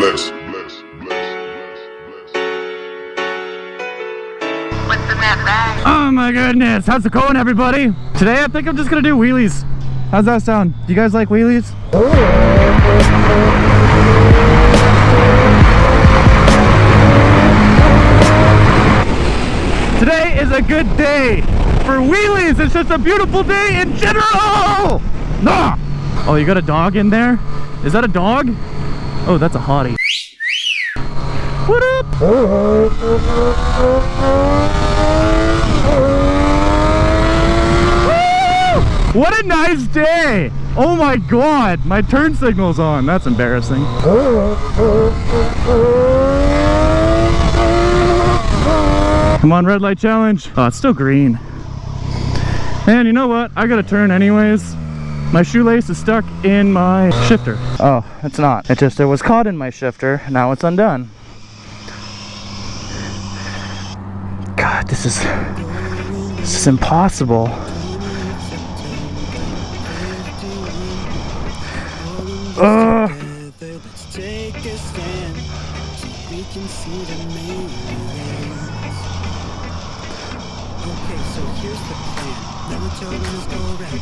bless. What's in that bag? Oh my goodness, how's it going, everybody? Today I think I'm just gonna do wheelies. How's that sound? Do you guys like wheelies? Today is a good day for wheelies. It's just a beautiful day in general. Ah! Oh, you got a dog in there? Is that a dog? Oh, that's a hottie. What up? Woo! What a nice day! Oh my god, my turn signal's on. That's embarrassing. Come on, red light challenge. Oh, it's still green. And you know what? I gotta turn anyways. My shoelace is stuck in my shifter. Oh, it's not. It was caught in my shifter. Now it's undone. God, this is impossible. Ugh. Okay, so here's the plan. Never tell when it's going right.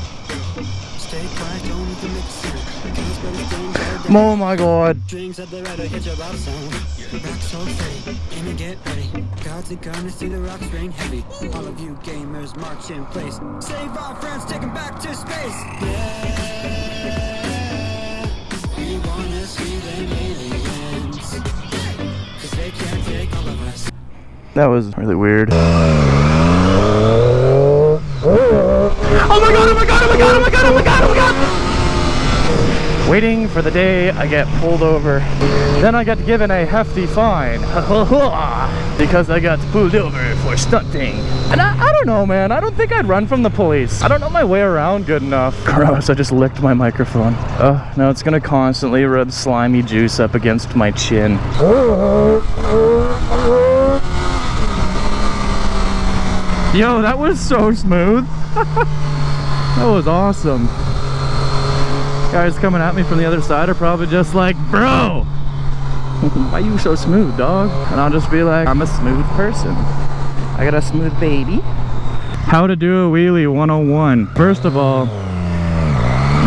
Stay quiet, don't need to make a sound. Oh my god. Drinks at the right, I catch a rock sound. Rocks so steady, aim and get ready. God's gonna see the rocks rain heavy. All of you gamers march in place. Save our friends, take them back to space. Yeah, we wanna see them aliens. Cause they can't take all of us. That was really weird. Oh my god, oh my god, oh my god, oh my god, oh my god, oh my god! Waiting for the day I get pulled over. Then I get given a hefty fine. Because I got pulled over for stunting. And I don't know, man. I don't think I'd run from the police. I don't know my way around good enough. Gross, I just licked my microphone. Oh, now it's gonna constantly rub slimy juice up against my chin. Yo, that was so smooth. That was awesome. Guys coming at me from the other side are probably just like, bro, why you so smooth, dog? And I'll just be like, I'm a smooth person. I got a smooth baby. How to do a wheelie 101. First of all,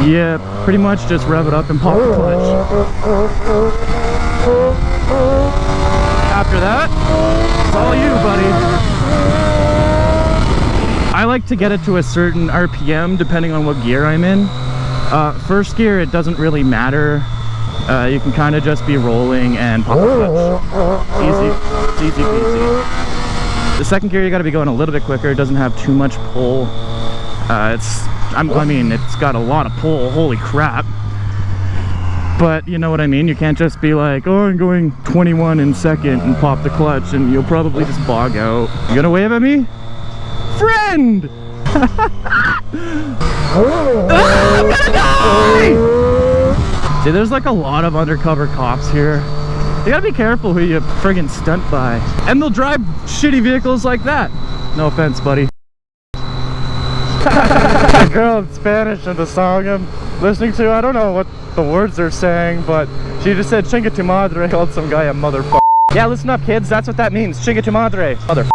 yeah, pretty much just rev it up and pop the clutch. After that, it's all you, buddy. I like to get it to a certain RPM depending on what gear I'm in. First gear, it doesn't really matter. You can kind of just be rolling and pop the clutch. Easy. It's easy peasy. The second gear, you got to be going a little bit quicker. It doesn't have too much pull. I mean, it's got a lot of pull. Holy crap. But you know what I mean? You can't just be like, oh, I'm going 21 in second and pop the clutch and you'll probably just bog out. You gonna wave at me? Friend! I'm gonna die! See, there's like a lot of undercover cops here. You gotta be careful who you friggin' stunt by. And they'll drive shitty vehicles like that. No offense, buddy. The girl in Spanish in the song I'm listening to, I don't know what the words are saying, but she just said chinga tu madre, called some guy a motherfucker. Yeah, listen up, kids, that's what that means. Chinga tu madre, motherfucker.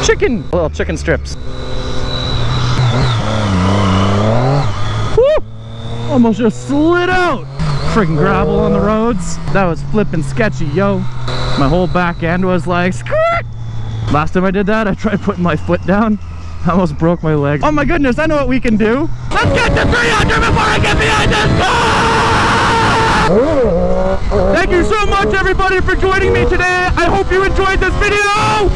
Chicken! Little chicken strips. Woo! Almost just slid out! Friggin' gravel on the roads. That was flippin' sketchy, yo. My whole back end was like, skirt! Last time I did that, I tried putting my foot down. I almost broke my leg. Oh my goodness, I know what we can do. Let's get to 300 before I get behind this car! Thank you so much, everybody, for joining me today. I hope you enjoyed this video.